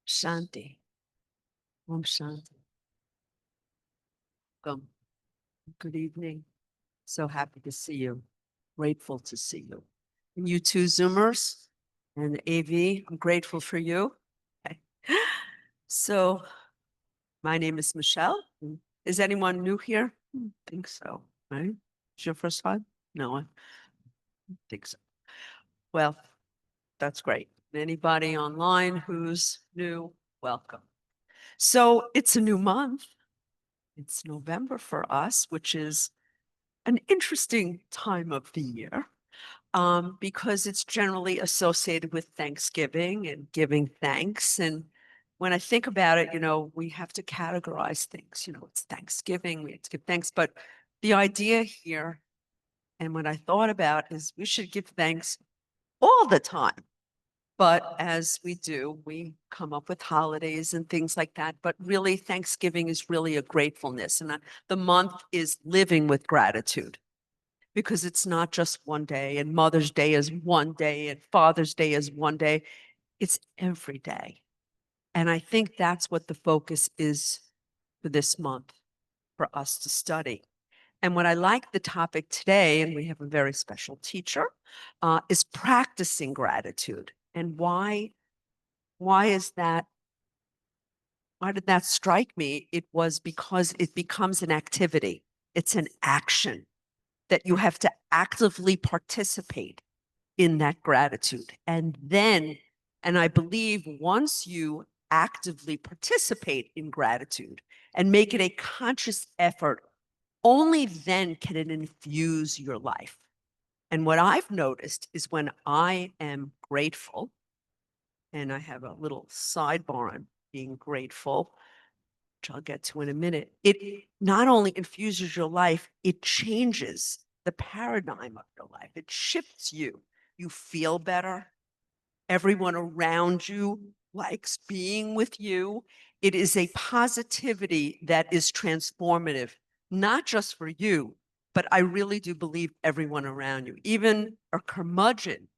Shanti. Om Shanti. Welcome. Good evening. So happy to see you. Grateful to see you. And you two Zoomers and AV, I'm grateful for you. Okay. So my name is Michelle. Is anyone new here? I think so, right? Is your first time? No, I think so. Well, that's great. Anybody online who's new, welcome. So it's a new month. It's November for us, which is an interesting time of the year because it's generally associated with Thanksgiving and giving thanks. And when I think about it, we have to categorize things. It's Thanksgiving, we have to give thanks. But the idea here, and what I thought about is we should give thanks all the time. But as we do, we come up with holidays and things like that. But really, Thanksgiving is really a gratefulness. And the month is living with gratitude because it's not just one day, and Mother's Day is one day, and Father's Day is one day. It's every day. And I think that's what the focus is for this month for us to study. And what I like the topic today, and we have a very special teacher, is practicing gratitude. And why is that? Why did that strike me? It was because it becomes an activity. It's an action that you have to actively participate in that gratitude. And then, and I believe once you actively participate in gratitude and make it a conscious effort, only then can it infuse your life. And what I've noticed is when I am grateful, and I have a little sidebar on being grateful, which I'll get to in a minute, it not only infuses your life, it changes the paradigm of your life. It shifts you. You feel better. Everyone around you likes being with you. It is a positivity that is transformative, not just for you, but I really do believe everyone around you. Even a curmudgeon,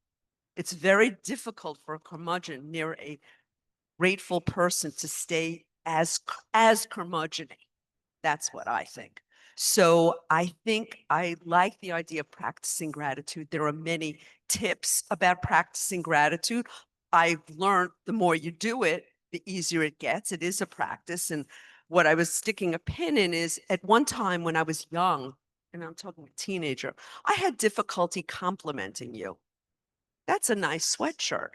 it's very difficult for a curmudgeon near a grateful person to stay as curmudgeon-y. That's what I think. So I think I like the idea of practicing gratitude. There are many tips about practicing gratitude. I've learned the more you do it, the easier it gets. It is a practice. And what I was sticking a pin in is at one time when I was young, and I'm talking a teenager, I had difficulty complimenting you. That's a nice sweatshirt.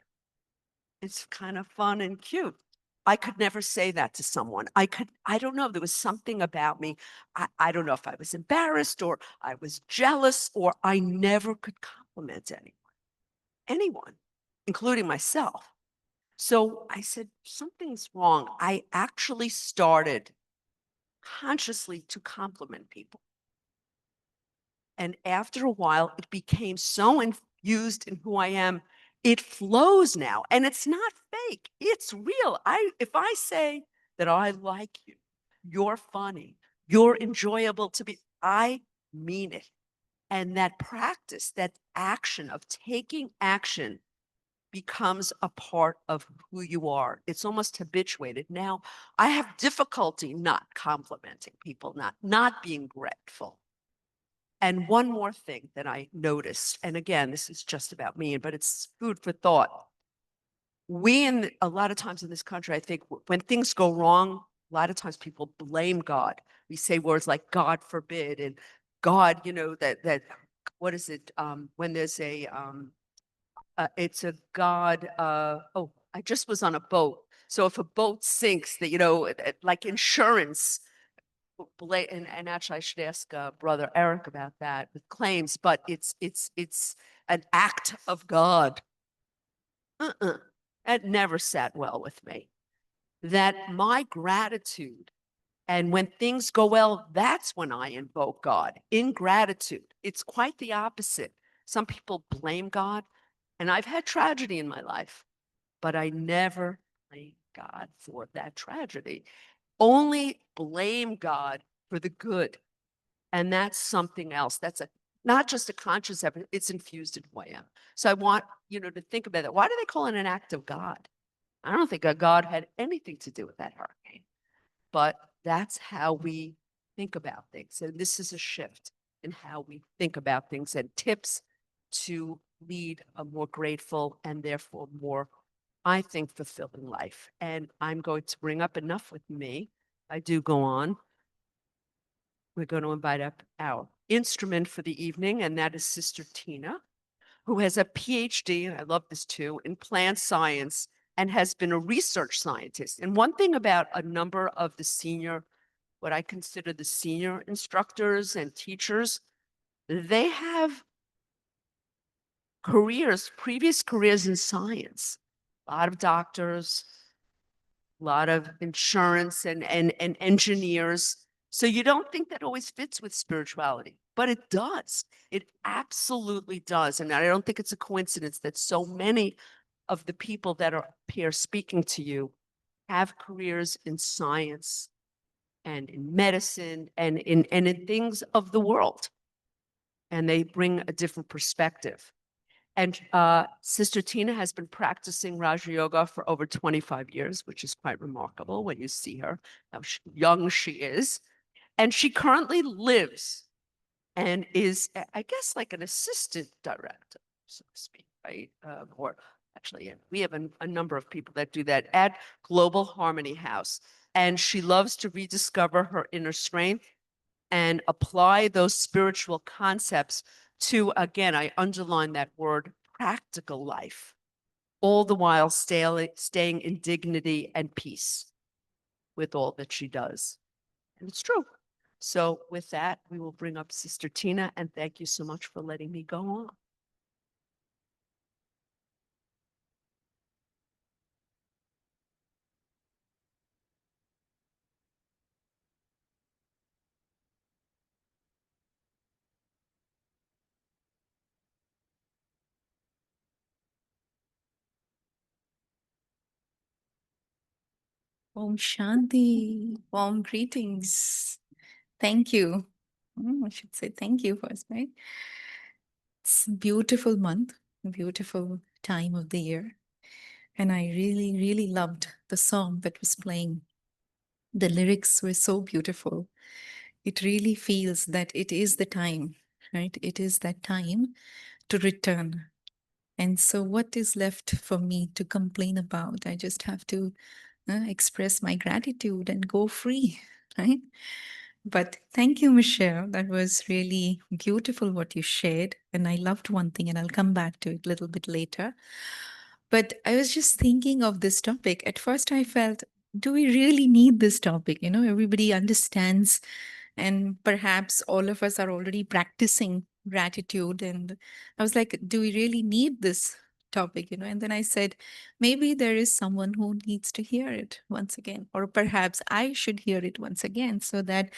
It's kind of fun and cute. I could never say that to someone. I don't know, there was something about me. I don't know if I was embarrassed or I was jealous or I never could compliment anyone, including myself. So I said, something's wrong. I actually started consciously to compliment people. And after a while, it became so infused in who I am. It flows now, and it's not fake. It's real. If I say that I like you, you're funny, you're enjoyable to be, I mean it. And that practice, that action of taking action becomes a part of who you are. It's almost habituated. Now, I have difficulty not complimenting people, not being grateful. And one more thing that I noticed, and again, this is just about me, but it's food for thought. A lot of times in this country, I think when things go wrong, a lot of times people blame God. We say words like God forbid and God, what is it? When there's it's a God, I just was on a boat. So if a boat sinks, that, like insurance, and actually I should ask Brother Eric about that with claims, but it's an act of God. That never sat well with me. That my gratitude, and when things go well, that's when I invoke God in gratitude. It's quite the opposite. Some people blame God, and I've had tragedy in my life, but I never blame God for that tragedy. Only blame God for the good. And that's something else. That's not just a conscious effort, it's infused in who I am. So I want, to think about that. Why do they call it an act of God? I don't think a God had anything to do with that hurricane, but that's how we think about things. And this is a shift in how we think about things and tips to lead a more grateful and therefore more, I think, fulfilling life. And I'm going to bring up enough with me. I do go on. We're going to invite up our instrument for the evening, and that is Sister Tina, who has a PhD, and I love this too, in plant science and has been a research scientist. And one thing about a number of the senior, what I consider the senior instructors and teachers, they have careers, previous careers in science. A lot of doctors, a lot of insurance and engineers. So you don't think that always fits with spirituality, but it does. It absolutely does. And I don't think it's a coincidence that so many of the people that are here speaking to you have careers in science and in medicine and in things of the world. And they bring a different perspective. And Sister Tina has been practicing Raja Yoga for over 25 years, which is quite remarkable when you see her, how young she is. And she currently lives and is, I guess, like an assistant director, so to speak, right? Or actually, yeah, we have a number of people that do that at Global Harmony House. And she loves to rediscover her inner strength and apply those spiritual concepts to, again, I underline that word, practical life, all the while staying in dignity and peace with all that she does. And it's true. So with that, we will bring up Sister Tina, and thank you so much for letting me go on. Om Shanti, warm greetings. Thank you. I should say thank you first, right? It's a beautiful month, a beautiful time of the year. And I really, really loved the song that was playing. The lyrics were so beautiful. It really feels that it is the time, right? It is that time to return. And so, what is left for me to complain about? I just have to express my gratitude and go free, right? But thank you, Michelle. That was really beautiful what you shared. And I loved one thing, and I'll come back to it a little bit later. But I was just thinking of this topic. At first, I felt, do we really need this topic? You know, everybody understands, and perhaps all of us are already practicing gratitude. And I was like, do we really need this topic? You know, and then I said, maybe there is someone who needs to hear it once again, or perhaps I should hear it once again so that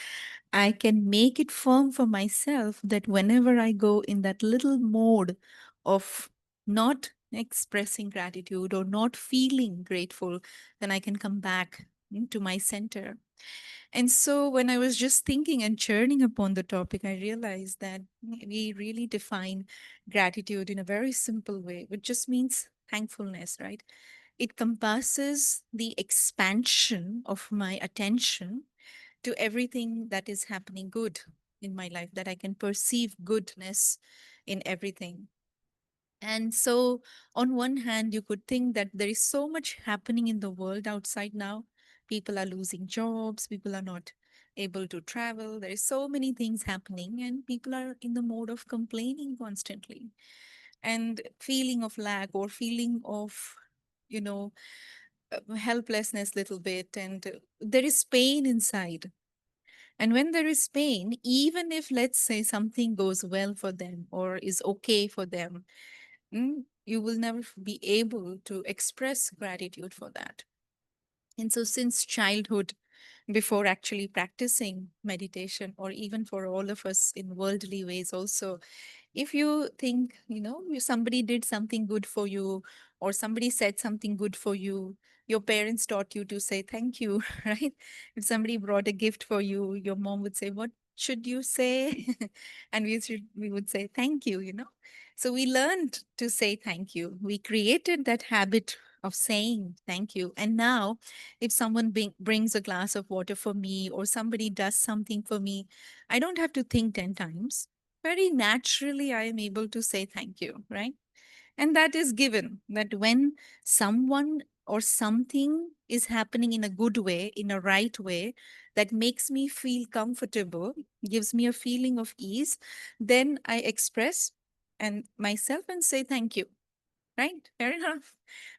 I can make it firm for myself that whenever I go in that little mode of not expressing gratitude or not feeling grateful, then I can come back to my center. And so when I was just thinking and churning upon the topic, I realized that we really define gratitude in a very simple way, which just means thankfulness, right? It compasses the expansion of my attention to everything that is happening good in my life, that I can perceive goodness in everything. And so, on one hand, you could think that there is so much happening in the world outside now. People are losing jobs, people are not able to travel. There is so many things happening, and people are in the mode of complaining constantly and feeling of lack or feeling of, you know, helplessness little bit. And there is pain inside, and when there is pain, even if, let's say, something goes well for them or is okay for them, you will never be able to express gratitude for that. And so, since childhood, before actually practicing meditation, or even for all of us in worldly ways, also, if you think, somebody did something good for you, or somebody said something good for you, your parents taught you to say thank you, right? If somebody brought a gift for you, your mom would say, what should you say? And we would say thank you. So we learned to say thank you. We created that habit of saying thank you. And now, if someone brings a glass of water for me or somebody does something for me, I don't have to think 10 times. Very naturally, I am able to say thank you, right? And that is given that when someone or something is happening in a good way, in a right way, that makes me feel comfortable, gives me a feeling of ease, then I express and myself and say thank you. Right? Fair enough.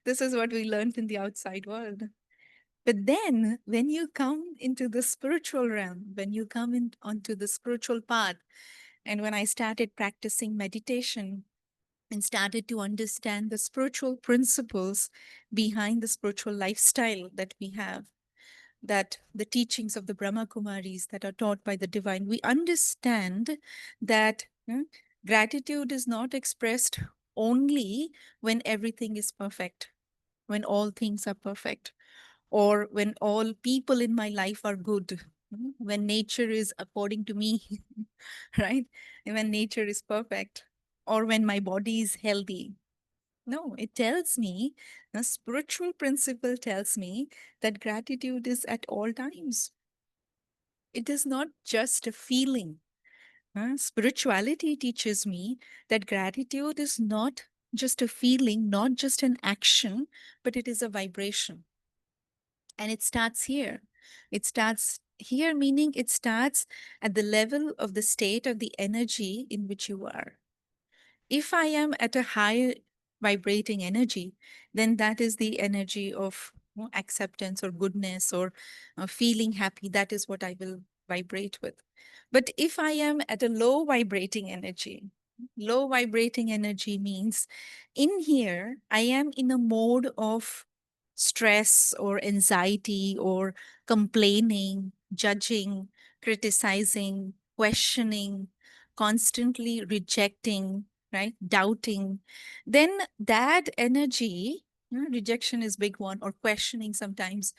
This is what we learned in the outside world. But then when you come into the spiritual realm, when you come in onto the spiritual path, and when I started practicing meditation and started to understand the spiritual principles behind the spiritual lifestyle that we have, that the teachings of the Brahma Kumaris that are taught by the divine, we understand that gratitude is not expressed only when everything is perfect, when all things are perfect, or when all people in my life are good, when nature is according to me, right? And when nature is perfect, or when my body is healthy. No, it tells me, the spiritual principle tells me that gratitude is at all times. It is not just a feeling. Spirituality teaches me that gratitude is not just a feeling, not just an action, but it is a vibration. And it starts here. It starts here, meaning it starts at the level of the state of the energy in which you are. If I am at a high vibrating energy, then that is the energy of acceptance or goodness or feeling happy. That is what I will vibrate with. But if I am at a low vibrating energy means in here, I am in a mode of stress or anxiety or complaining, judging, criticizing, questioning, constantly rejecting, right? Doubting, then that energy, rejection is big one, or questioning sometimes,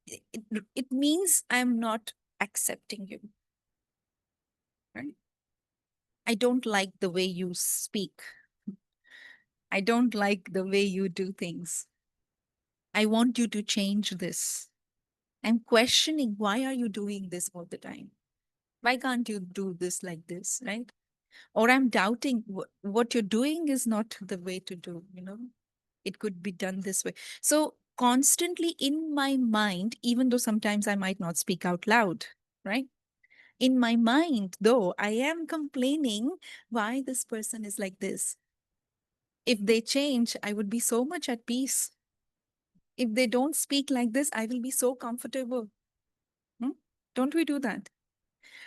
it means I'm not accepting you, right? I don't like the way you speak. I don't like the way you do things. I want you to change this. I'm questioning, why are you doing this all the time? Why can't you do this like this, right? Or I'm doubting what you're doing is not the way to do, it could be done this way. So constantly in my mind, even though sometimes I might not speak out loud, right? In my mind, though, I am complaining why this person is like this. If they change, I would be so much at peace. If they don't speak like this, I will be so comfortable. Hmm? Don't we do that?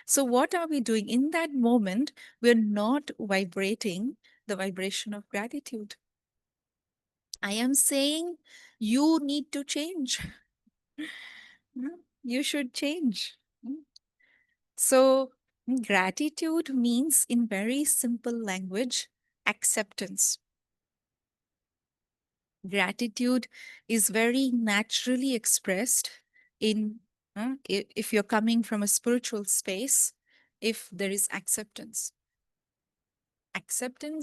So, what are we doing? In that moment, we're not vibrating the vibration of gratitude. I am saying you need to change. You should change. So, gratitude means, in very simple language, acceptance. Gratitude is very naturally expressed in, if you're coming from a spiritual space, if there is acceptance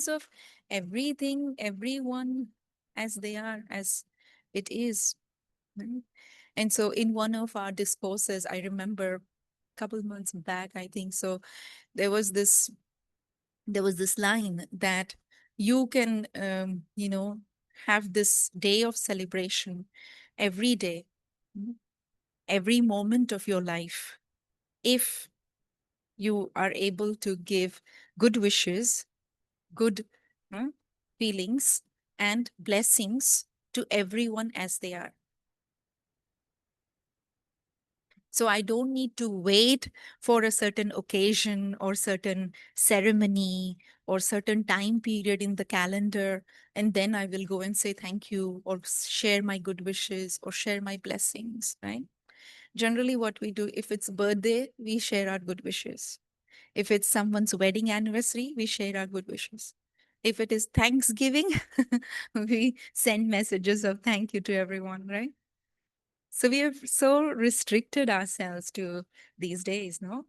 of everything, everyone as they are, as it is. Right? And so in one of our discourses, I remember a couple months back, I think so, there was this line that you can have this day of celebration every day, every moment of your life, if you are able to give good wishes, good feelings, and blessings to everyone as they are. So I don't need to wait for a certain occasion or certain ceremony or certain time period in the calendar, and then I will go and say thank you or share my good wishes or share my blessings, right? Generally, what we do, if it's birthday, we share our good wishes. If it's someone's wedding anniversary, we share our good wishes. If it is Thanksgiving, we send messages of thank you to everyone, right? So we have so restricted ourselves to these days, no?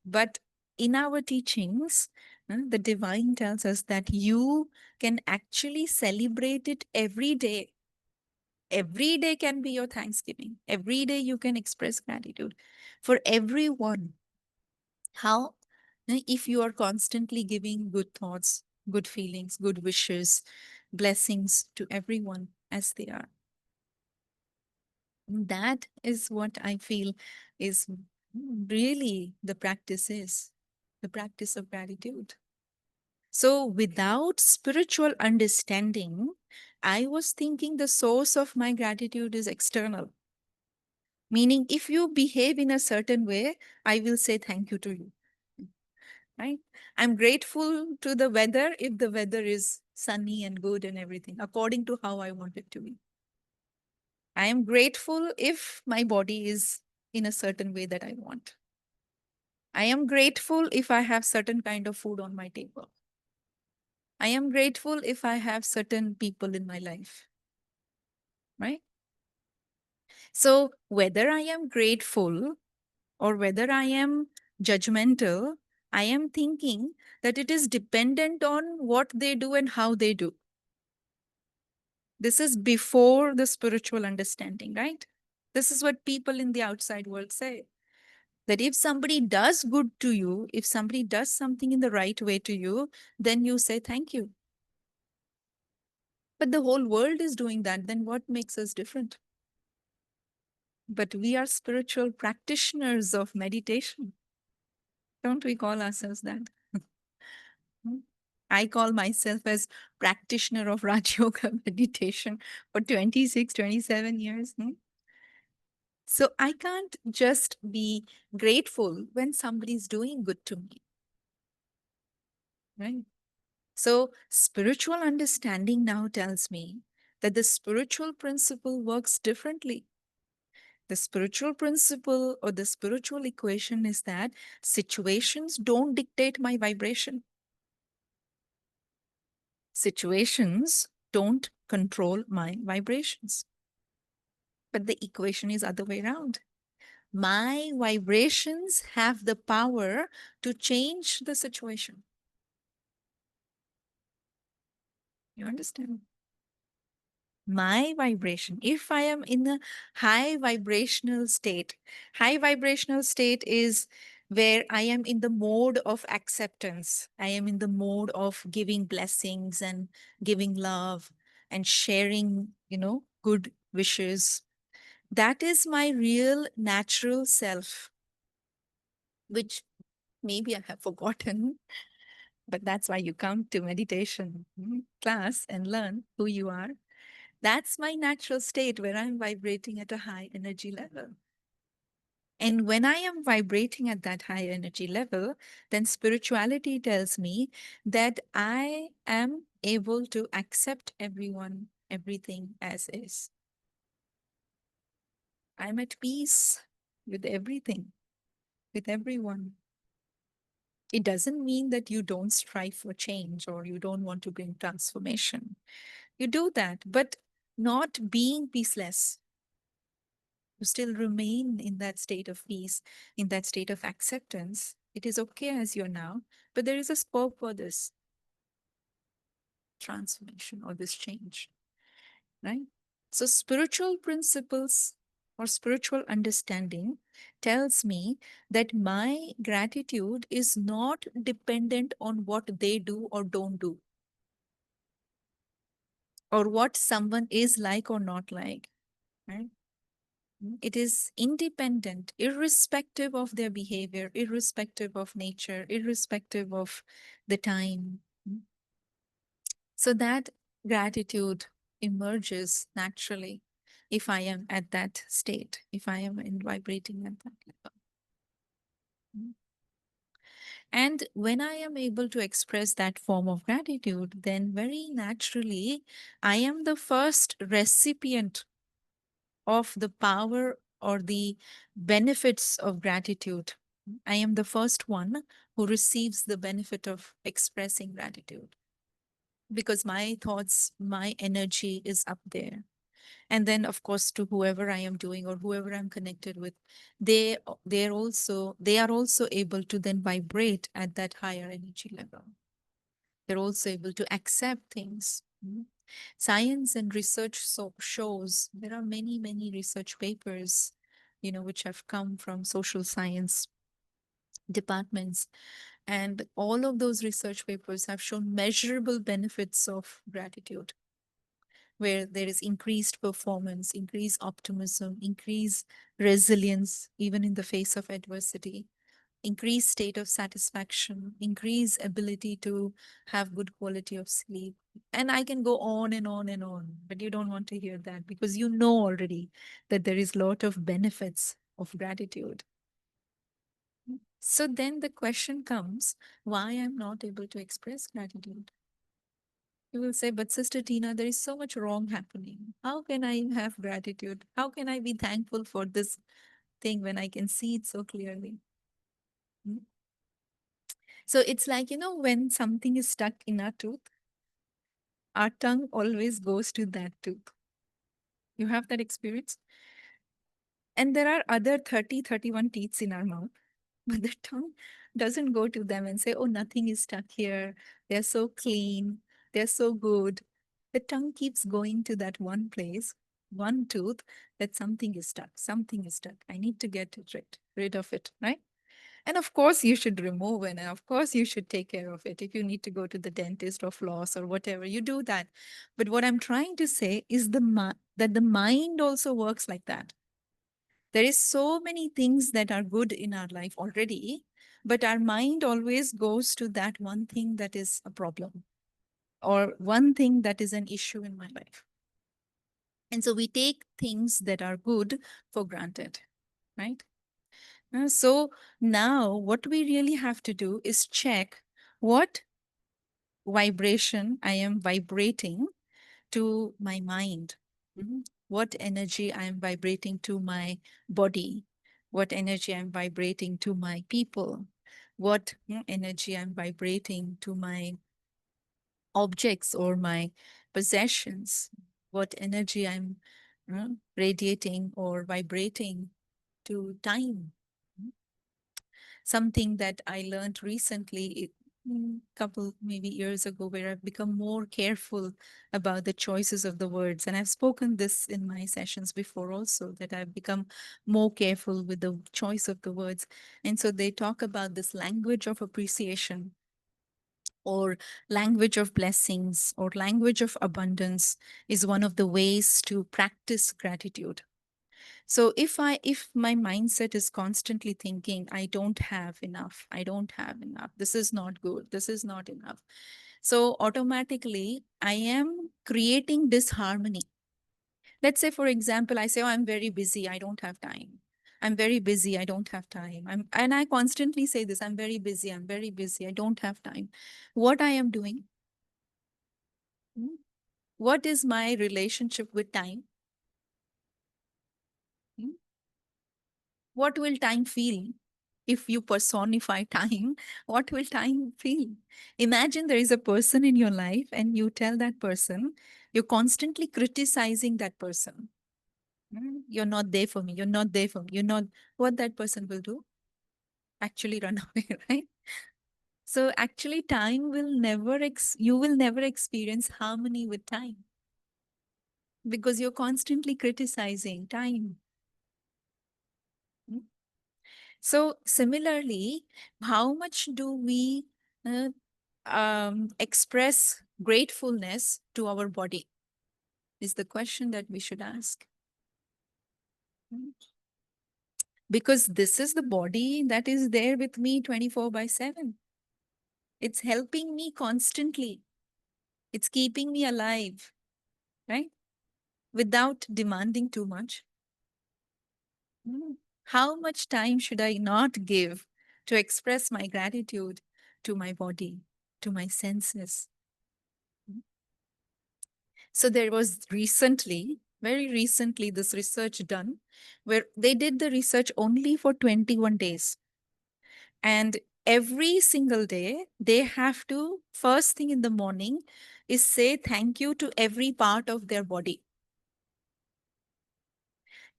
But in our teachings, the divine tells us that you can actually celebrate it every day. Every day can be your Thanksgiving. Every day you can express gratitude for everyone. How? If you are constantly giving good thoughts, good feelings, good wishes, blessings to everyone as they are. That is what I feel is really the practice is the practice of gratitude. So, without spiritual understanding, I was thinking the source of my gratitude is external. Meaning, if you behave in a certain way, I will say thank you to you. Right? I'm grateful to the weather if the weather is sunny and good and everything, according to how I want it to be. I am grateful if my body is in a certain way that I want. I am grateful if I have certain kind of food on my table. I am grateful if I have certain people in my life, right? So whether I am grateful or whether I am judgmental, I am thinking that it is dependent on what they do and how they do. This is before the spiritual understanding, right? This is what people in the outside world say. That if somebody does good to you, if somebody does something in the right way to you, then you say thank you. But the whole world is doing that, then what makes us different? But we are spiritual practitioners of meditation. Don't we call ourselves that? Hmm? I call myself as practitioner of Raj Yoga meditation for 26, 27 years. So I can't just be grateful when somebody's doing good to me, right? So spiritual understanding now tells me that the spiritual principle works differently. The spiritual principle or the spiritual equation is that situations don't dictate my vibration. Situations don't control my vibrations. But the equation is other way around. My vibrations have the power to change the situation. You understand? My vibration, if I am in a high vibrational state is where I am in the mode of acceptance. I am in the mode of giving blessings and giving love and sharing, good wishes. That is my real natural self, which maybe I have forgotten, but that's why you come to meditation class and learn who you are. That's my natural state where I'm vibrating at a high energy level. And when I am vibrating at that high energy level, then spirituality tells me that I am able to accept everyone, everything as is. I'm at peace with everything, with everyone. It doesn't mean that you don't strive for change or you don't want to bring transformation. You do that, but not being peaceless. You still remain in that state of peace, in that state of acceptance. It is okay as you're now, but there is a scope for this transformation or this change, right? So, spiritual principles or spiritual understanding tells me that my gratitude is not dependent on what they do or don't do, or what someone is like or not like, right? It is independent, irrespective of their behavior, irrespective of nature, irrespective of the time. So that gratitude emerges naturally if I am at that state, if I am in vibrating at that level. And when I am able to express that form of gratitude, then very naturally, I am the first recipient of the power or the benefits of gratitude. I am the first one who receives the benefit of expressing gratitude because my thoughts, my energy is up there. And then, of course, to whoever I am doing or whoever I'm connected with, they are also able to then vibrate at that higher energy level. They're also able to accept things. Science and research shows there are many, many research papers, which have come from social science departments. And all of those research papers have shown measurable benefits of gratitude, where there is increased performance, increased optimism, increased resilience, even in the face of adversity, increased state of satisfaction, increased ability to have good quality of sleep. And I can go on and on and on, but you don't want to hear that because you know already that there is a lot of benefits of gratitude. So then the question comes, why I'm not able to express gratitude? You will say, but Sister Tina, there is so much wrong happening. How can I have gratitude? How can I be thankful for this thing when I can see it so clearly? Hmm? So it's like, when something is stuck in our tooth, our tongue always goes to that tooth. You have that experience? And there are other 30, 31 teeth in our mouth, but the tongue doesn't go to them and say, oh, nothing is stuck here. They're so clean. They're so good. The tongue keeps going to that one place, one tooth, that something is stuck. Something is stuck. I need to get rid of it, right? And of course, you should remove it. And of course, you should take care of it. If you need to go to the dentist or floss or whatever, you do that. But what I'm trying to say is that the mind also works like that. There is so many things that are good in our life already, but our mind always goes to that one thing that is a problem or one thing that is an issue in my life. And so we take things that are good for granted, right? So now what we really have to do is check what vibration I am vibrating to my mind. What energy I am vibrating to my body, what energy I'm vibrating to my people, what energy I'm vibrating to my objects or my possessions, what energy I'm radiating or vibrating to time. Something that I learned recently, couple maybe years ago, where I've become more careful about the choices of the words. And I've spoken this in my sessions before also, that I've become more careful with the choice of the words. And so they talk about this language of appreciation or language of blessings or language of abundance is one of the ways to practice gratitude. So if my mindset is constantly thinking, I don't have enough, I don't have enough, this is not good, this is not enough, so automatically I am creating disharmony. Let's say, for example, I say, oh, I'm very busy, I don't have time. I'm very busy, I don't have time. And I constantly say this, I'm very busy, I'm very busy, I don't have time. What I am doing? What is my relationship with time? What will time feel? If you personify time, what will time feel? Imagine there is a person in your life and you tell that person, you're constantly criticizing that person. You're not there for me. You're not there for me. You're not, what that person will do? Actually run away, right? So actually time will never, you will never experience harmony with time because you're constantly criticizing time. So similarly, how much do we uh, express gratefulness to our body is the question that we should ask. Because this is the body that is there with me 24/7. It's helping me constantly. It's keeping me alive, right? Without demanding too much. How much time should I not give to express my gratitude to my body, to my senses? So there was recently, very recently, this research done where they did the research only for 21 days. And every single day, they have to, first thing in the morning, is say thank you to every part of their body.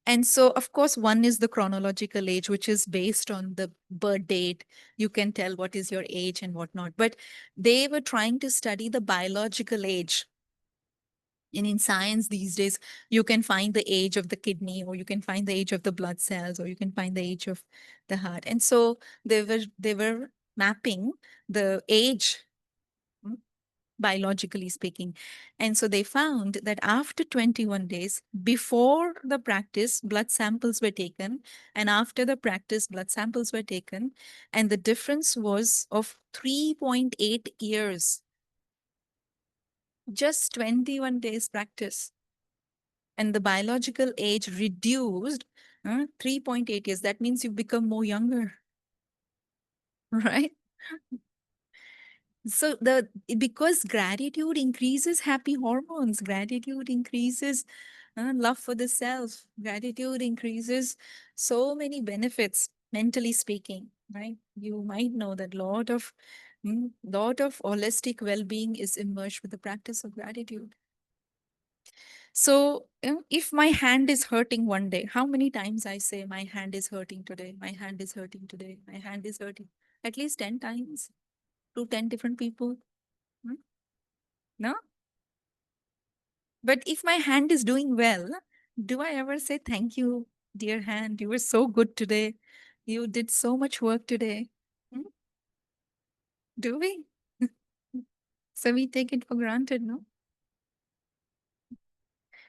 And so, of course, one is the chronological age, which is based on the birth date. You can tell what is your age and whatnot. But they were trying to study the biological age. And in science these days, you can find the age of the kidney, or you can find the age of the blood cells, or you can find the age of the heart. And so they were mapping the age, mm, biologically speaking. And so they found that after 21 days, before the practice, blood samples were taken, and after the practice, blood samples were taken, and the difference was of 3.8 years. Just 21 days practice, and the biological age reduced 3.8 years. That means you become more younger, right? So because gratitude increases happy hormones, gratitude increases love for the self, gratitude increases so many benefits, mentally speaking, right? You might know that lot of holistic well-being is emerged with the practice of gratitude. So, if my hand is hurting one day, how many times I say, my hand is hurting today, my hand is hurting today, my hand is hurting? At least 10 times to 10 different people. Hmm? No? But if my hand is doing well, do I ever say, thank you, dear hand? You were so good today. You did so much work today. Hmm? Do we? So we take it for granted, no?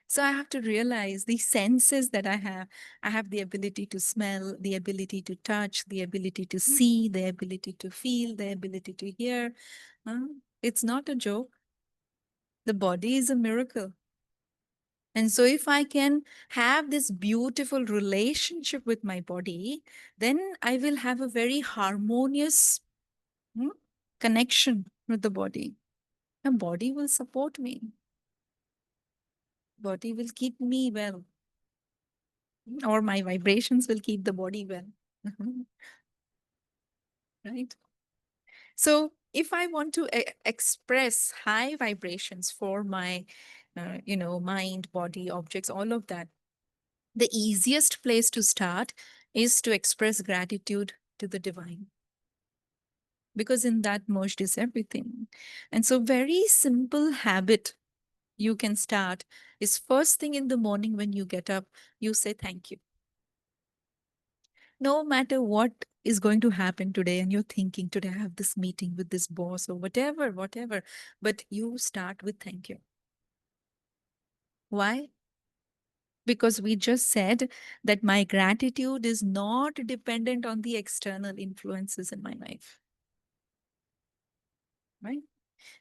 So I have to realize the senses that I have. I have the ability to smell, the ability to touch, the ability to see, the ability to feel, the ability to hear. It's not a joke. The body is a miracle. And so if I can have this beautiful relationship with my body, then I will have a very harmonious hmm, connection with the body. The body will support me. Body will keep me well, or my vibrations will keep the body well. Right? So if I want to express high vibrations for my, mind, body, objects, all of that, the easiest place to start is to express gratitude to the divine. Because in that merged is everything. And so very simple habit you can start is first thing in the morning when you get up, you say thank you. No matter what is going to happen today, and you're thinking, today I have this meeting with this boss or whatever, but you start with thank you. Why? Because we just said that my gratitude is not dependent on the external influences in my life. Right?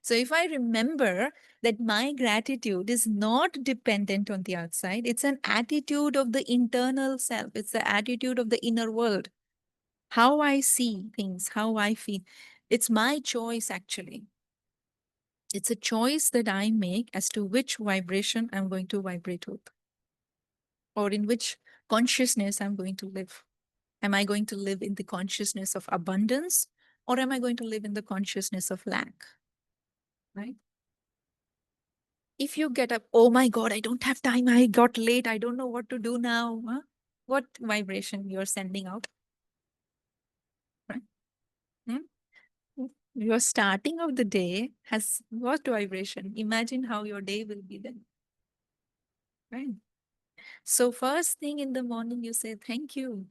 So if I remember that my gratitude is not dependent on the outside, it's an attitude of the internal self, it's the attitude of the inner world. How I see things, how I feel. It's my choice, actually. It's a choice that I make as to which vibration I'm going to vibrate with, or in which consciousness I'm going to live. Am I going to live in the consciousness of abundance, or am I going to live in the consciousness of lack? Right? If you get up, oh my God, I don't have time, I got late, I don't know what to do now. Huh? What vibration you're sending out? Right? Hmm? Your starting of the day has what vibration? Imagine how your day will be then. Right? So first thing in the morning, you say, thank you.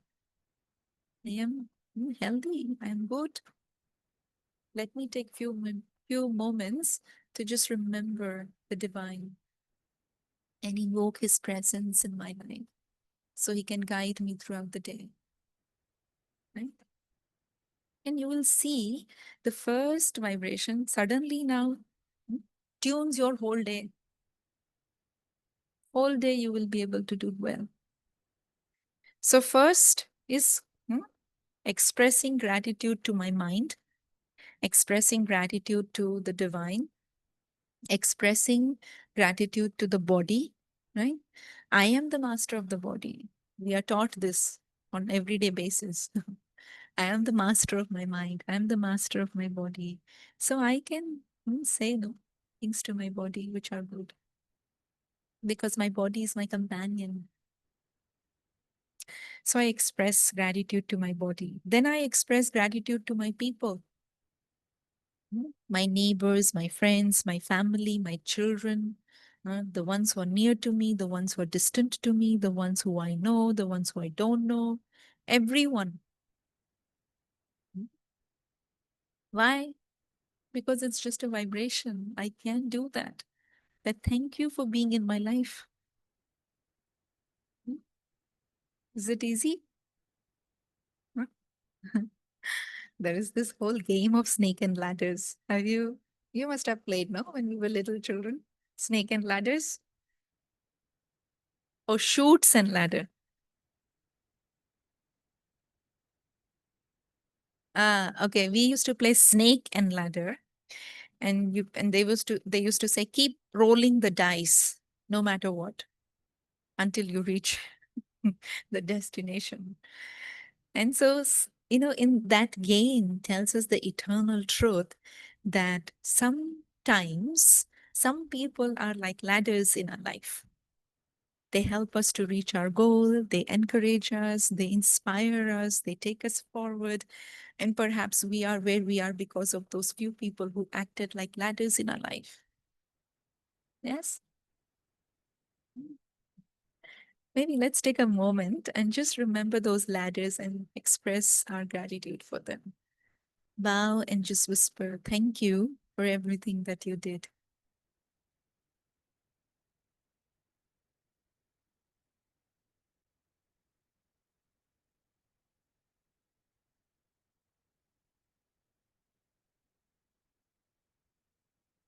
I am healthy. I am good. Let me take few moments to just remember the divine and invoke his presence in my life so he can guide me throughout the day. Right? And you will see the first vibration suddenly now tunes your whole day. Whole day you will be able to do well. So first is expressing gratitude to my mind, expressing gratitude to the divine, expressing gratitude to the body, right? I am the master of the body. We are taught this on everyday basis. I am the master of my mind. I am the master of my body. So I can say no things to my body which are good, because my body is my companion. So I express gratitude to my body. Then I express gratitude to my people, my neighbors, my friends, my family, my children, the ones who are near to me, the ones who are distant to me, the ones who I know, the ones who I don't know, everyone. Why? Because it's just a vibration. I can do that. That thank you for being in my life. Is it easy? Huh? There is this whole game of snake and ladders. You must have played, no, when we were little children? Snake and ladders? Or shoots and ladder? Okay. We used to play snake and ladder, and they used to say keep rolling the dice, no matter what, until you reach the destination. And so, in that game tells us the eternal truth that sometimes some people are like ladders in our life. They help us to reach our goal, they encourage us, they inspire us, they take us forward. And perhaps we are where we are because of those few people who acted like ladders in our life. Yes? Maybe let's take a moment and just remember those ladders and express our gratitude for them. Bow and just whisper, thank you for everything that you did.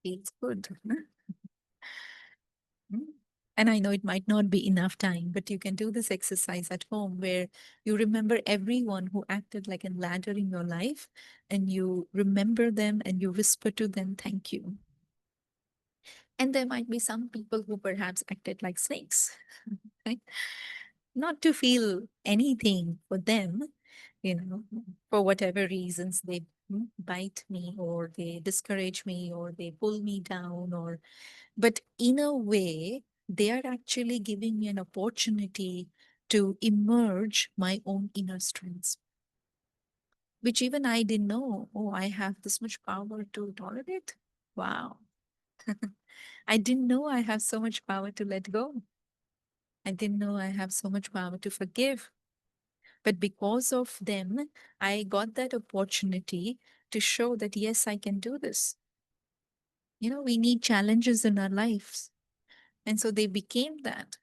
Feels good. Huh? Mm. And I know it might not be enough time, but you can do this exercise at home where you remember everyone who acted like a ladder in your life and you remember them and you whisper to them, thank you. And there might be some people who perhaps acted like snakes, right? Not to feel anything for them, for whatever reasons they bite me or they discourage me or they pull me down, but in a way, they are actually giving me an opportunity to emerge my own inner strengths, which even I didn't know. Oh, I have this much power to tolerate. Wow. I didn't know I have so much power to let go. I didn't know I have so much power to forgive. But because of them, I got that opportunity to show that, yes, I can do this. We need challenges in our lives. And so they became that.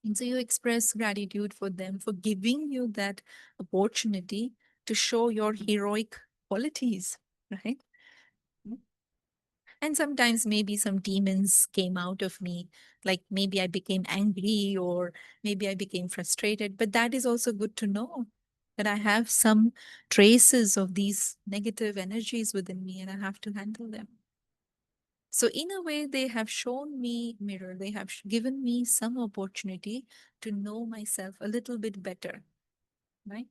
And so you express gratitude for them for giving you that opportunity to show your heroic qualities, right? And sometimes maybe some demons came out of me, like maybe I became angry or maybe I became frustrated. But that is also good to know that I have some traces of these negative energies within me and I have to handle them. So, in a way, they have shown me mirror, they have given me some opportunity to know myself a little bit better, right?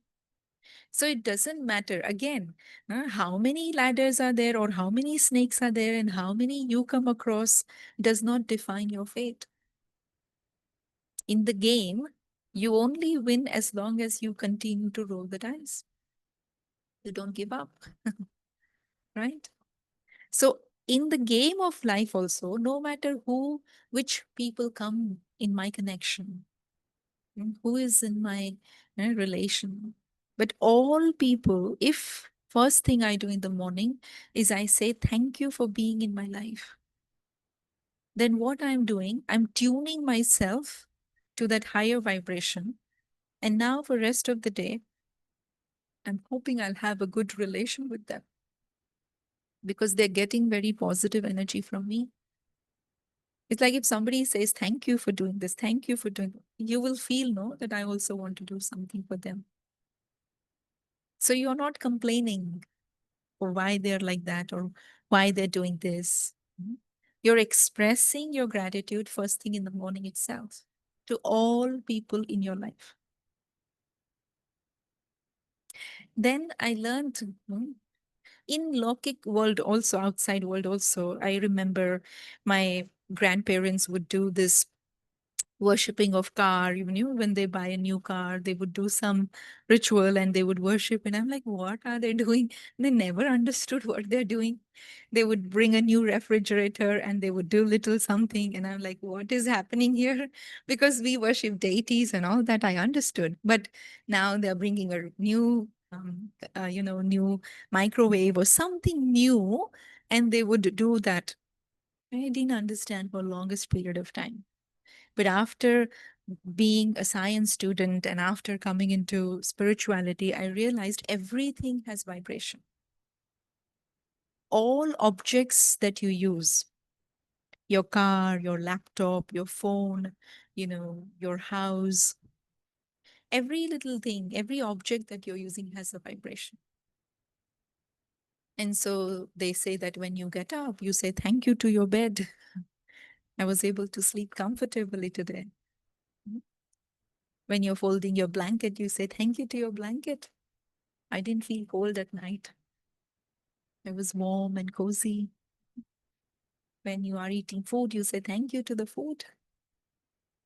So, it doesn't matter again how many ladders are there or how many snakes are there and how many you come across does not define your fate. In the game, you only win as long as you continue to roll the dice. You don't give up, right? So, in the game of life, also, no matter which people come in my connection, who is in my relation, but all people, if first thing I do in the morning is I say, thank you for being in my life, then what I'm doing, I'm tuning myself to that higher vibration. And now, for rest of the day, I'm hoping I'll have a good relation with them because they're getting very positive energy from me. It's like if somebody says, thank you for doing this, thank you for doing, you will feel, no, that I also want to do something for them. So you're not complaining for why they're like that or why they're doing this. You're expressing your gratitude first thing in the morning itself to all people in your life. Then I learned in Lokik world also, outside world also, I remember my grandparents would do this worshipping of car. When they buy a new car, they would do some ritual and they would worship. And I'm like, what are they doing? They never understood what they're doing. They would bring a new refrigerator and they would do little something. And I'm like, what is happening here? Because we worship deities and all that, I understood. But now they're bringing a new, new microwave or something new, and they would do that. I didn't understand for longest period of time. But after being a science student and after coming into spirituality, I realized everything has vibration. All objects that you use, your car, your laptop, your phone, your house, every little thing, every object that you're using has a vibration. And so they say that when you get up, you say thank you to your bed. I was able to sleep comfortably today. When you're folding your blanket, you say thank you to your blanket. I didn't feel cold at night. It was warm and cozy. When you are eating food, you say thank you to the food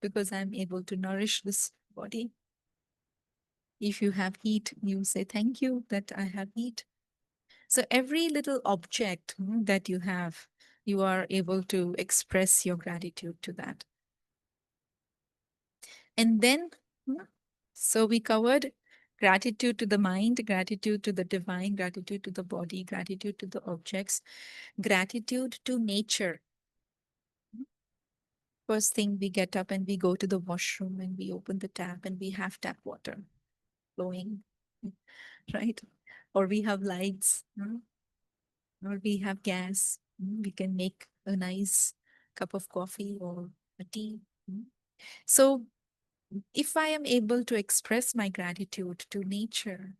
because I'm able to nourish this body. If you have heat, you say thank you that I have heat. So every little object that you have, you are able to express your gratitude to that. And then, so we covered gratitude to the mind, gratitude to the divine, gratitude to the body, gratitude to the objects, gratitude to nature. First thing, we get up and we go to the washroom and we open the tap and we have tap water flowing, right? Or we have lights, or we have gas. We can make a nice cup of coffee or a tea. So if I am able to express my gratitude to nature,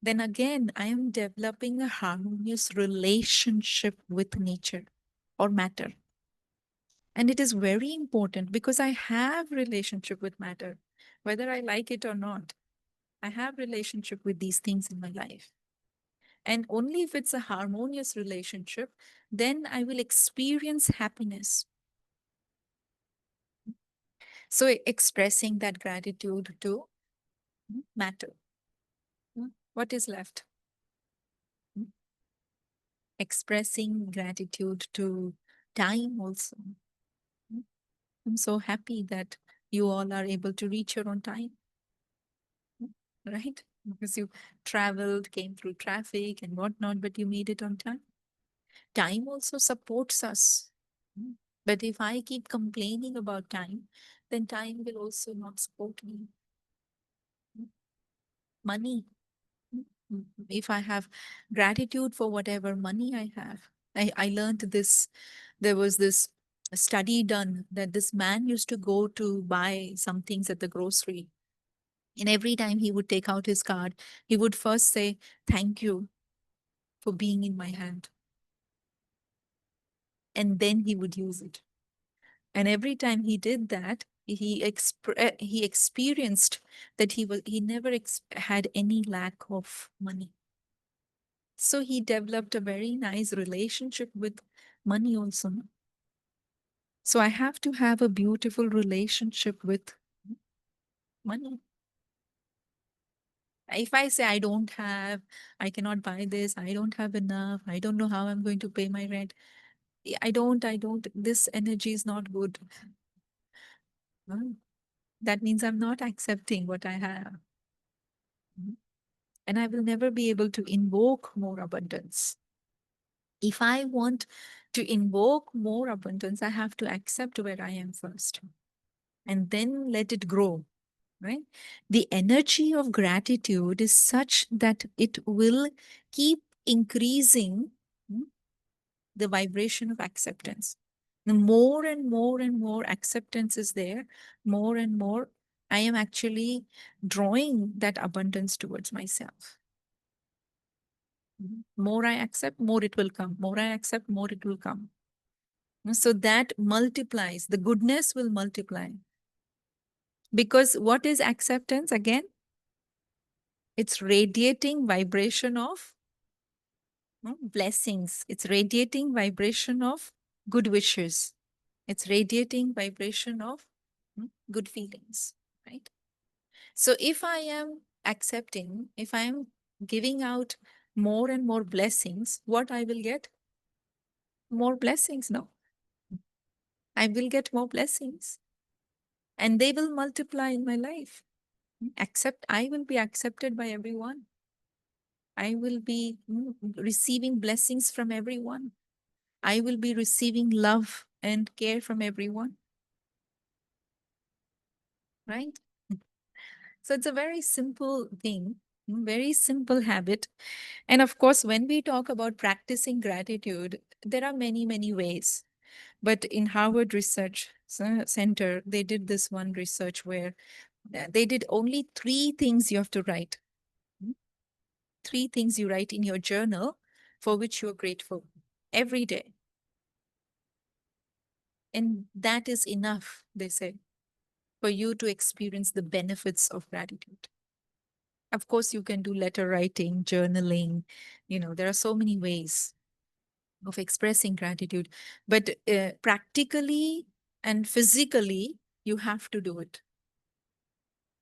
then again, I am developing a harmonious relationship with nature or matter. And it is very important because I have relationship with matter, whether I like it or not. I have relationship with these things in my life. And only if it's a harmonious relationship, then I will experience happiness. So expressing that gratitude to matter. What is left? Expressing gratitude to time also. I'm so happy that you all are able to reach your own time, right? Because you traveled, came through traffic and whatnot, but you made it on time. Time also supports us. But if I keep complaining about time, then time will also not support me. Money. If I have gratitude for whatever money I have, I learned this. There was this study done that this man used to go to buy some things at the grocery. And every time he would take out his card, he would first say, thank you for being in my hand. And then he would use it. And every time he did that, he experienced that he never had any lack of money. So he developed a very nice relationship with money also. So I have to have a beautiful relationship with money. If I say I cannot buy this, I don't have enough, I don't know how I'm going to pay my rent. I don't, this energy is not good. That means I'm not accepting what I have. And I will never be able to invoke more abundance. If I want to invoke more abundance, I have to accept where I am first and then let it grow, right? The energy of gratitude is such that it will keep increasing the vibration of acceptance. The more and more and more acceptance is there, more and more I am actually drawing that abundance towards myself. More I accept, more it will come. More I accept, more it will come. So that multiplies, the goodness will multiply. Because what is acceptance again? It's radiating vibration of blessings. It's radiating vibration of good wishes. It's radiating vibration of good feelings, right? So if I am accepting, if I am giving out more and more blessings, what I will get? More blessings now. I will get more blessings and they will multiply in my life. I will be accepted by everyone. I will be receiving blessings from everyone. I will be receiving love and care from everyone. Right? So it's a very simple thing, very simple habit. And of course, when we talk about practicing gratitude, there are many, many ways. But in Harvard Research Center, they did this one research where they did only 3 things you have to write. 3 things you write in your journal for which you're grateful every day. And that is enough, they say, for you to experience the benefits of gratitude. Of course, you can do letter writing, journaling. There are so many ways of expressing gratitude, but practically and physically, you have to do it.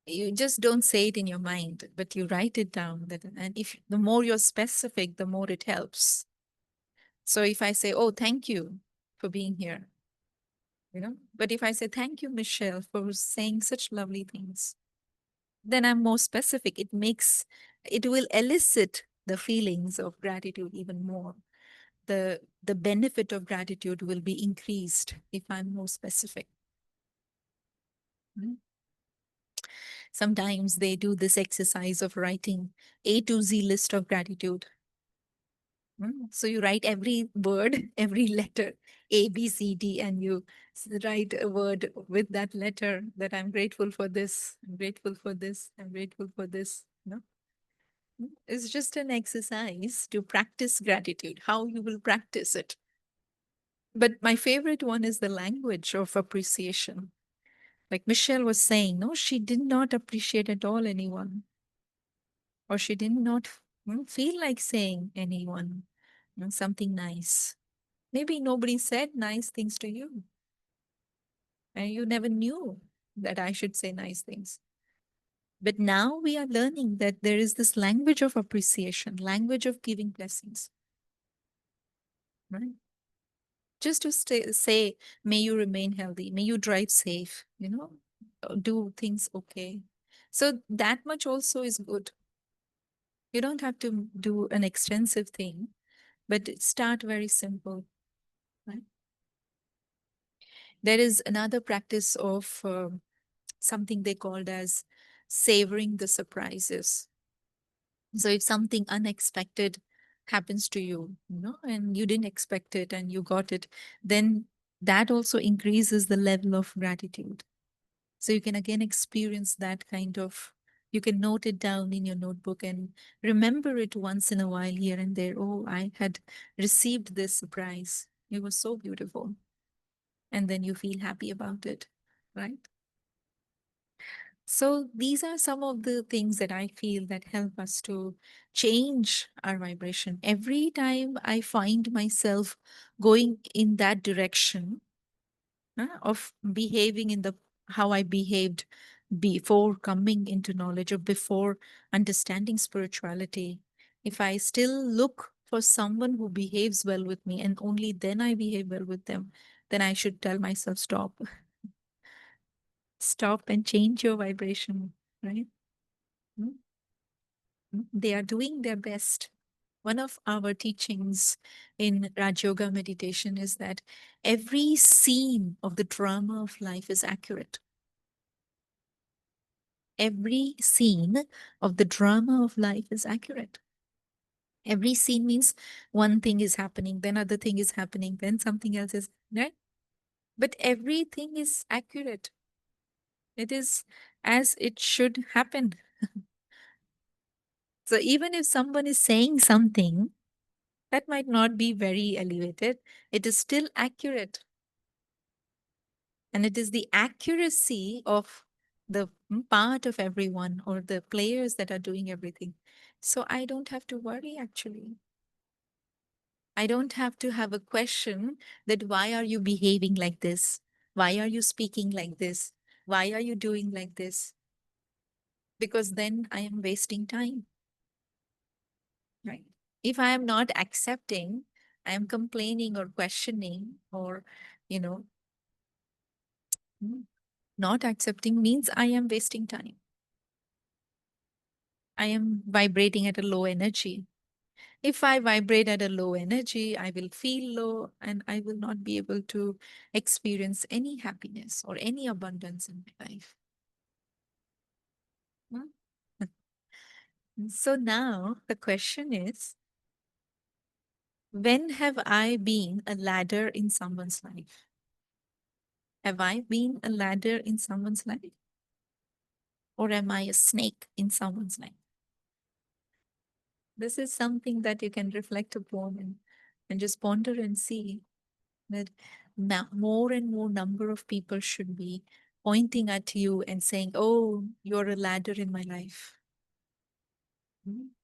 You just don't say it in your mind, but you write it down. And if the more you're specific, the more it helps. So if I say, "Oh, thank you for being here," but if I say, "Thank you, Michelle, for saying such lovely things," then I'm more specific. It will elicit the feelings of gratitude even more. The benefit of gratitude will be increased if I'm more specific. Mm. Sometimes they do this exercise of writing A to Z list of gratitude. So you write every word, every letter, A, B, C, D, and you write a word with that letter that I'm grateful for this, I'm grateful for this, I'm grateful for this. It's just an exercise to practice gratitude, how you will practice it. But my favorite one is the language of appreciation. Like Michelle was saying, no, she did not appreciate at all anyone, or she did not feel like saying anyone something nice. Maybe nobody said nice things to you, and you never knew that I should say nice things. But now we are learning that there is this language of appreciation, language of giving blessings, right? Just to say, may you remain healthy, may you drive safe, do things okay. So that much also is good. You don't have to do an extensive thing, but start very simple, right? There is another practice of something they called as savoring the surprises. So if something unexpected happens to you, and you didn't expect it and you got it, then that also increases the level of gratitude. So you can again experience that kind of, you can note it down in your notebook and remember it once in a while here and there. Oh, I had received this surprise. It was so beautiful. And then you feel happy about it, right? So these are some of the things that I feel that help us to change our vibration. Every time I find myself going in that direction of behaving in the how I behaved before coming into knowledge or before understanding spirituality, if I still look for someone who behaves well with me and only then I behave well with them, then I should tell myself, stop. Stop and change your vibration, right? Mm. They are doing their best. One of our teachings in Raj Yoga meditation is that every scene of the drama of life is accurate. Every scene of the drama of life is accurate. Every scene means one thing is happening, then other thing is happening, then something else is, right? But everything is accurate. It is as it should happen. So even if someone is saying something that might not be very elevated, it is still accurate. And it is the accuracy of the part of everyone or the players that are doing everything. So I don't have to worry actually. I don't have to have a question that why are you behaving like this? Why are you speaking like this? Why are you doing like this? Because then I am wasting time. Right. If I am not accepting, I am complaining or questioning or, you know, not accepting means I am wasting time. I am vibrating at a low energy. If I vibrate at a low energy, I will feel low and I will not be able to experience any happiness or any abundance in my life. Hmm? So now the question is, when have I been a ladder in someone's life? Have I been a ladder in someone's life? Or am I a snake in someone's life? This is something that you can reflect upon and just ponder and see that now more and more number of people should be pointing at you and saying, oh, you're a ladder in my life.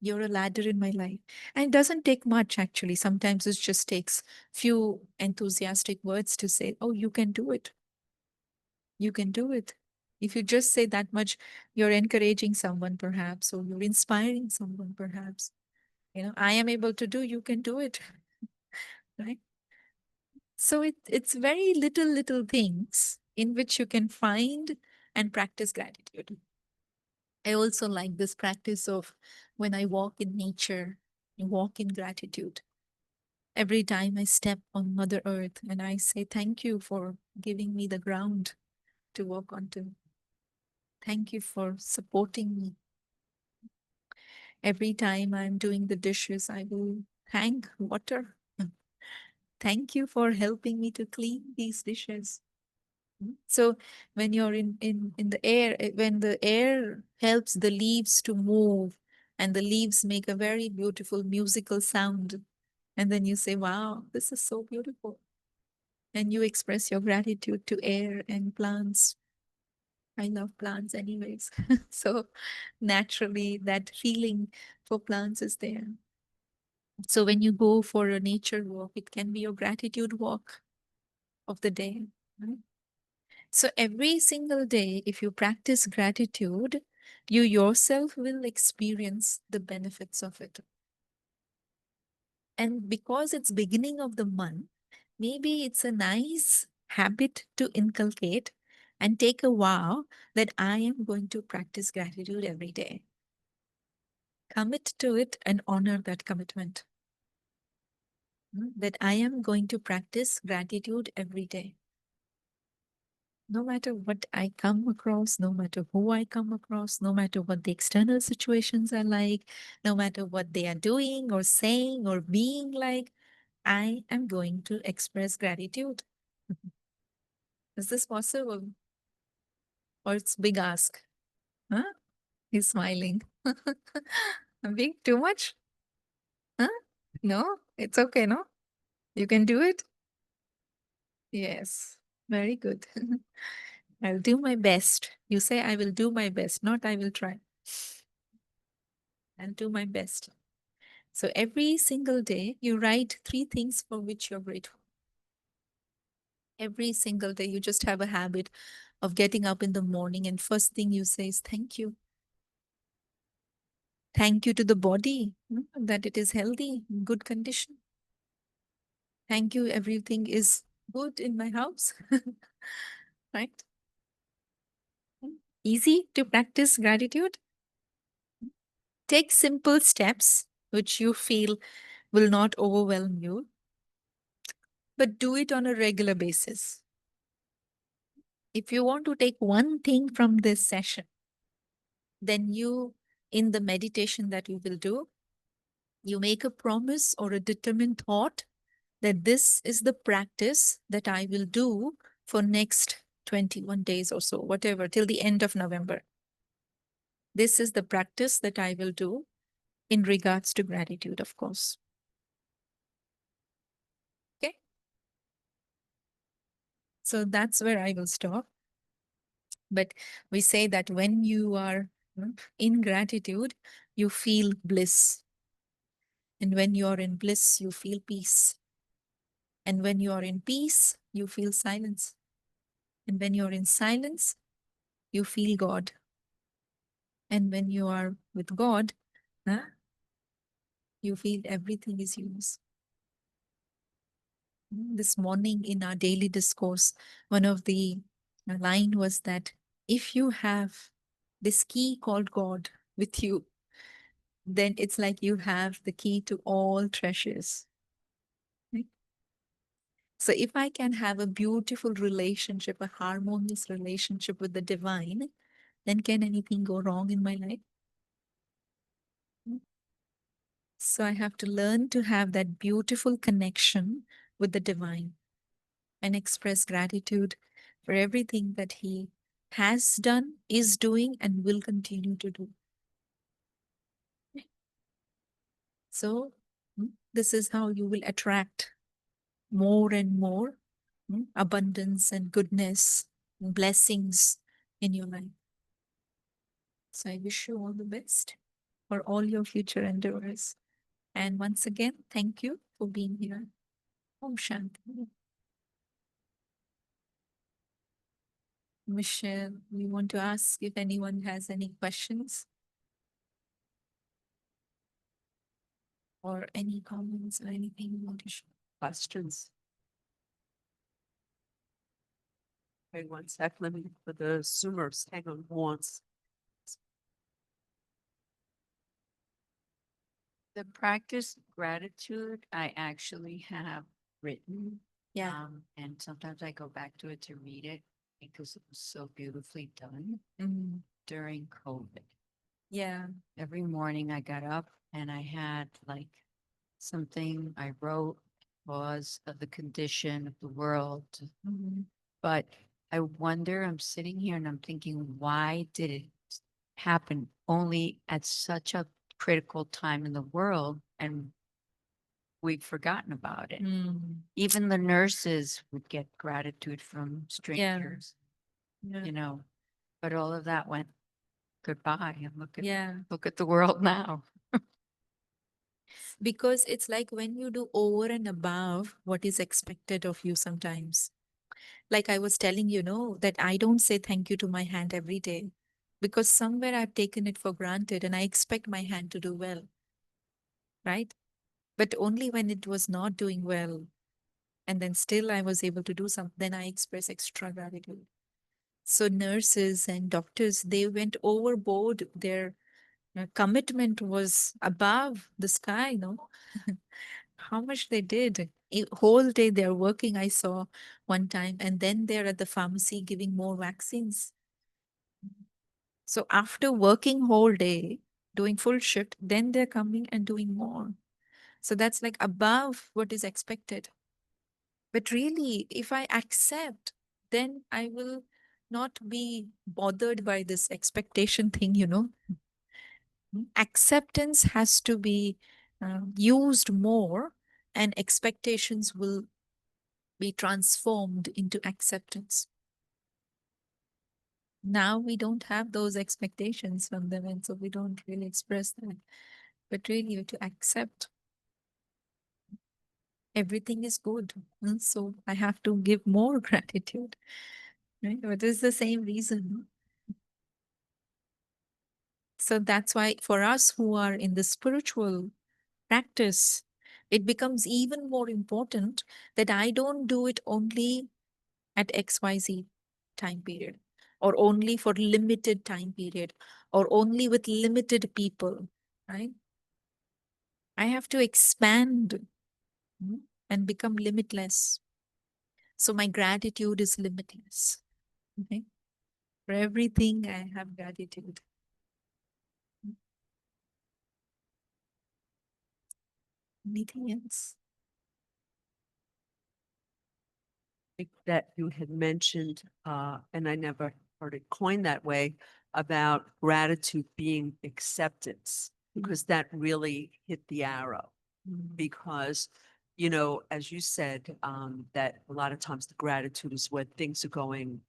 You're a ladder in my life. And it doesn't take much actually. Sometimes it just takes few enthusiastic words to say, oh, you can do it. You can do it. If you just say that much, you're encouraging someone perhaps, or you're inspiring someone perhaps. I am able to do, you can do it. Right? So it's very little things in which you can find and practice gratitude. I also like this practice of when I walk in nature, I walk in gratitude. Every time I step on Mother Earth and I say, thank you for giving me the ground to walk onto. Thank you for supporting me. Every time I'm doing the dishes, I will thank water. Thank you for helping me to clean these dishes. So when you're in the air, when the air helps the leaves to move and the leaves make a very beautiful musical sound, and then you say, wow, this is so beautiful. And you express your gratitude to air and plants. I love plants anyways. So naturally that feeling for plants is there. So when you go for a nature walk, it can be your gratitude walk of the day. Right? So every single day, if you practice gratitude, you yourself will experience the benefits of it. And because it's beginning of the month, maybe it's a nice habit to inculcate and take a vow that I am going to practice gratitude every day. Commit to it and honor that commitment. That I am going to practice gratitude every day. No matter what I come across, no matter who I come across, no matter what the external situations are like, no matter what they are doing or saying or being like, I am going to express gratitude. Is this possible? Or it's big ask? Huh? He's smiling. Big too much? Huh? No, it's okay, no? You can do it? Yes, very good. I'll do my best. You say I will do my best, not I will try. I'll do my best. So every single day, you write 3 things for which you're grateful. Every single day, you just have a habit of getting up in the morning and first thing you say is thank you. Thank you to the body that it is healthy, in good condition. Thank you, everything is good in my house. Right? Easy to practice gratitude. Take simple steps which you feel will not overwhelm you, but do it on a regular basis. If you want to take one thing from this session, then you, in the meditation that you will do, you make a promise or a determined thought that this is the practice that I will do for next 21 days or so, whatever, till the end of November. This is the practice that I will do in regards to gratitude, of course. Okay. So that's where I will stop. But we say that when you are in gratitude, you feel bliss. And when you are in bliss, you feel peace. And when you are in peace, you feel silence. And when you're in silence, you feel God. And when you are with God, huh, you feel everything is yours. This morning in our daily discourse, one of the line was that if you have this key called God with you, then it's like you have the key to all treasures. Right? So if I can have a beautiful relationship, a harmonious relationship with the divine, then can anything go wrong in my life? So I have to learn to have that beautiful connection with the divine and express gratitude for everything that he has done, is doing, and will continue to do. So this is how you will attract more and more abundance and goodness and blessings in your life. So I wish you all the best for all your future endeavors. And once again, thank you for being here. Om Shanti. Michelle, we want to ask if anyone has any questions or any comments or anything you want to share. Questions? Wait 1 sec, let me, for the Zoomers, hang on once. The practice of gratitude, I actually have written. Yeah. And sometimes I go back to it to read it because it was so beautifully done Mm, during COVID. yeah. Every morning I got up and I had like something I wrote was of the condition of the world. Mhm. But I wonder, I'm sitting here and I'm thinking, why did it happen only at such a critical time in the world? And we've forgotten about it. Mm, Even the nurses would get gratitude from strangers, yeah. you know, but all of that went goodbye. And Yeah. look at the world now. Because it's like when you do over and above what is expected of you sometimes. Like I was telling you, know, that I don't say thank you to my hand every day because somewhere I've taken it for granted and I expect my hand to do well. Right. But only when it was not doing well. And then still I was able to do something, then I express extra gratitude. So nurses and doctors, they went overboard. Their commitment was above the sky, no? How much they did. A whole day they're working, I saw one time, and then they're at the pharmacy giving more vaccines. So after working whole day, doing full shift, then they're coming and doing more. So that's like above what is expected. But really, if I accept, then I will not be bothered by this expectation thing, you know. Acceptance has to be used more, and expectations will be transformed into acceptance. Now we don't have those expectations from them, and so we don't really express that. But really, to accept everything is good. And so I have to give more gratitude. Right? But it's the same reason. So that's why for us who are in the spiritual practice, it becomes even more important that I don't do it only at XYZ time period or only for limited time period or only with limited people, right? I have to expand and become limitless. So my gratitude is limitless. Okay? For everything, I have gratitude. Anything else? Think that you had mentioned, and I never heard it coined that way, about gratitude being acceptance, because that really hit the arrow. Because, you know, as you said, that a lot of times the gratitude is when things are going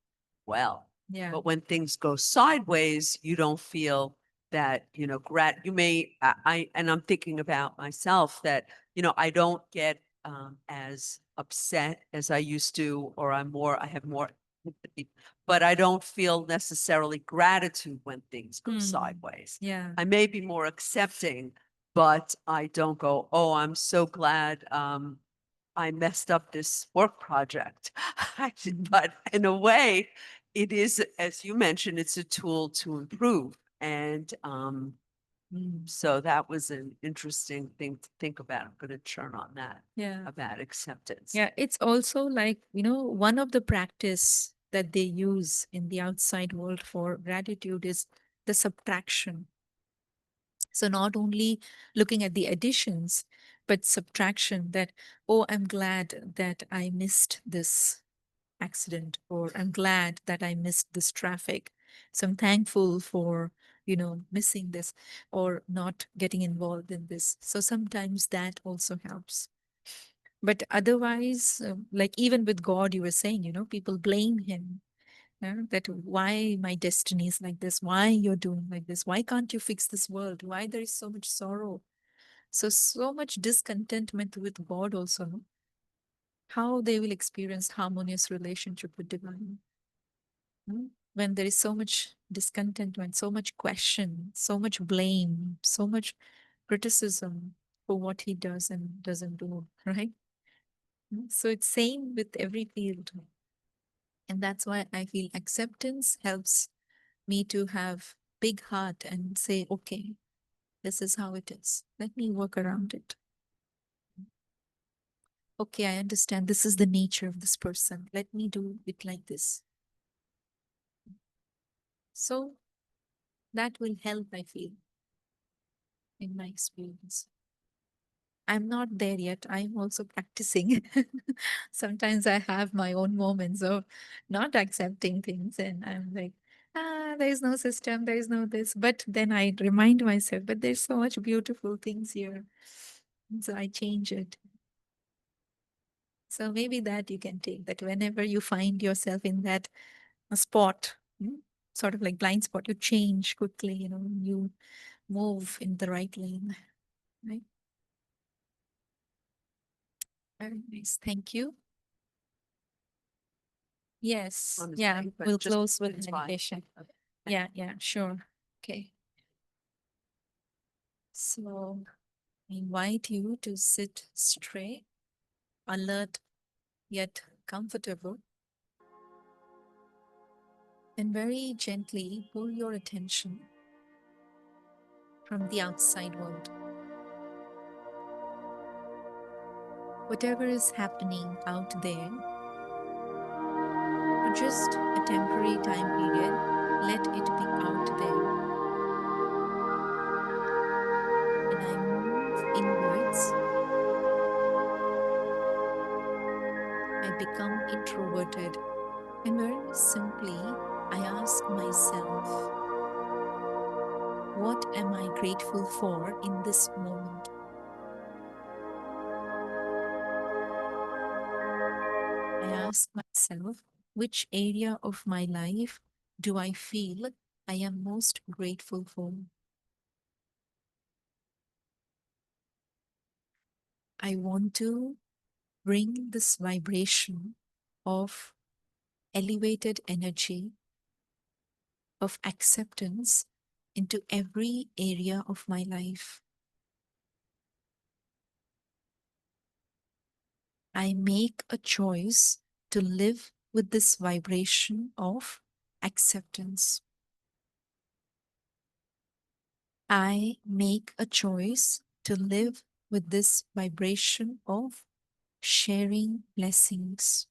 well. Yeah. But when things go sideways, you don't feel that, you know, you may, and I'm thinking about myself that, you know, I don't get as upset as I used to, or I have more but I don't feel necessarily gratitude when things go Hmm. sideways. Yeah. I may be more accepting, but I don't go, oh, I'm so glad I messed up this work project. But in a way, it is, as you mentioned, it's a tool to improve. And so that was an interesting thing to think about. I'm going to churn on that, Yeah. about acceptance. Yeah, it's also like, one of the practice that they use in the outside world for gratitude is the subtraction. So not only looking at the additions, but subtraction that, oh, I'm glad that I missed this accident, or I'm glad that I missed this traffic. So I'm thankful for, missing this or not getting involved in this. So sometimes that also helps. But otherwise, like even with God, you were saying, people blame him. That why my destiny is like this, why you're doing like this, why can't you fix this world, why there is so much sorrow, so much discontentment with God also, no? How they will experience harmonious relationship with divine, when there is so much discontentment, so much question, so much blame, so much criticism for what he does and doesn't do, right? So it's same with every field. And that's why I feel acceptance helps me to have big heart and say, okay, this is how it is. Let me work around it. Okay, I understand this is the nature of this person. Let me do it like this. So that will help, I feel, in my experience. I'm not there yet. I'm also practicing. Sometimes I have my own moments of not accepting things, and I'm like, there is no system, there is no this. But then I remind myself, but there's so much beautiful things here. And so I change it. So maybe that you can take, that whenever you find yourself in that spot, sort of like blind spot, you change quickly, you move in the right lane, right? Very nice. Thank you. Yes. On his Yeah. way, but We'll just- close with it's fine. meditation. Okay. Yeah. Sure. Okay. So I invite you to sit straight, alert, yet comfortable, and very gently pull your attention from the outside world. Whatever is happening out there, for just a temporary time period, let it be out there. And I move inwards. I become introverted. And very simply, I ask myself, what am I grateful for in this moment? I ask myself, which area of my life do I feel I am most grateful for? I want to bring this vibration of elevated energy, of acceptance into every area of my life. I make a choice to live with this vibration of acceptance. I make a choice to live with this vibration of sharing blessings.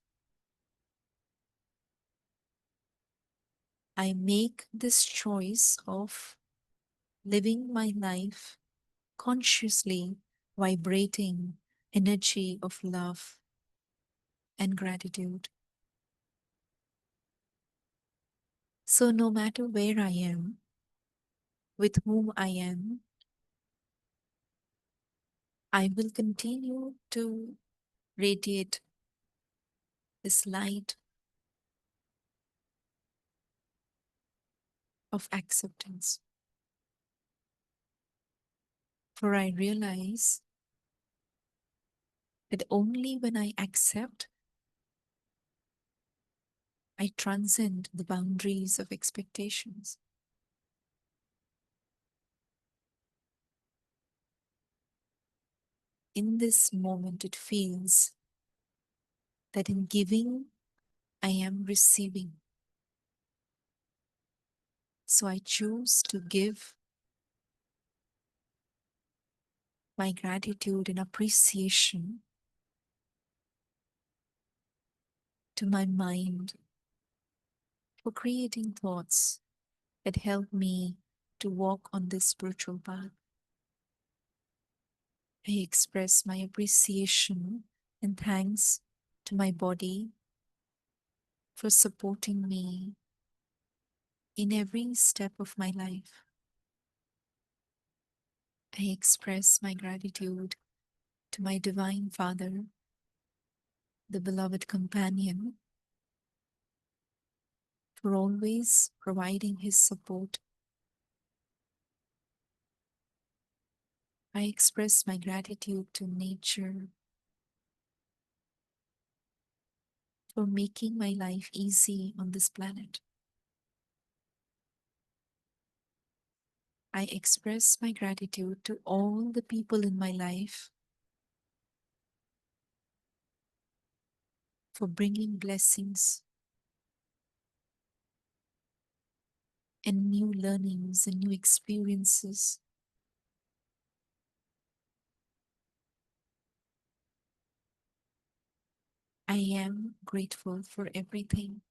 I make this choice of living my life consciously vibrating energy of love and gratitude. So no matter where I am, with whom I am, I will continue to radiate this light of acceptance. For I realize that only when I accept, I transcend the boundaries of expectations. In this moment, it feels that in giving, I am receiving. So I choose to give my gratitude and appreciation to my mind for creating thoughts that help me to walk on this spiritual path. I express my appreciation and thanks to my body for supporting me in every step of my life. I express my gratitude to my Divine Father, the beloved companion, for always providing his support. I express my gratitude to nature for making my life easy on this planet. I express my gratitude to all the people in my life for bringing blessings and new learnings and new experiences. I am grateful for everything,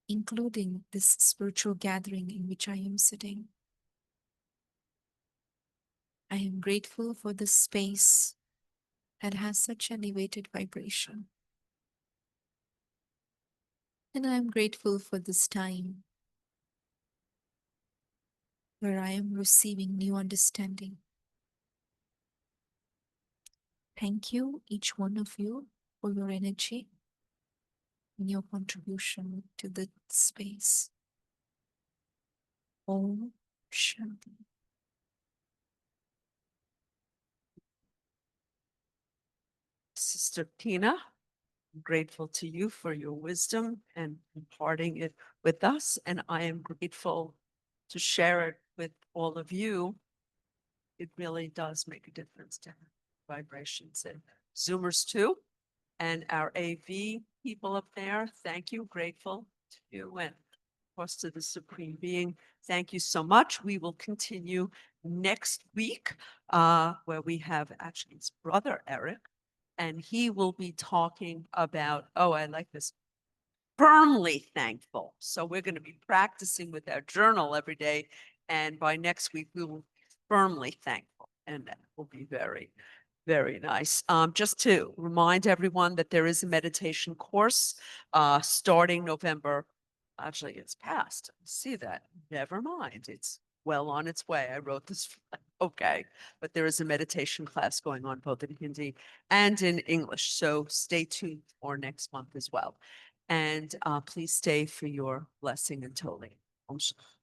including this spiritual gathering in which I am sitting. I am grateful for the space that has such elevated vibration. And I am grateful for this time where I am receiving new understanding. Thank you, each one of you, for your energy and your contribution to the space. Om Shanti. Sister Tina, I'm grateful to you for your wisdom and imparting it with us. And I am grateful to share it with all of you. It really does make a difference to have vibrations and Zoomers too. And our AV people up there, thank you, grateful to you and of course to the Supreme Being. Thank you so much. We will continue next week where we have actually his brother Eric, and he will be talking about, oh, I like this, firmly thankful. So we're going to be practicing with our journal every day. And by next week, we will be firmly thankful. And that will be very, very nice. Just to remind everyone that there is a meditation course starting November. Actually, it's past. I see that. Never mind. It's well on its way. I wrote this. Okay. But there is a meditation class going on both in Hindi and in English. So stay tuned for next month as well. And please stay for your blessing and tolling. Om Shanti.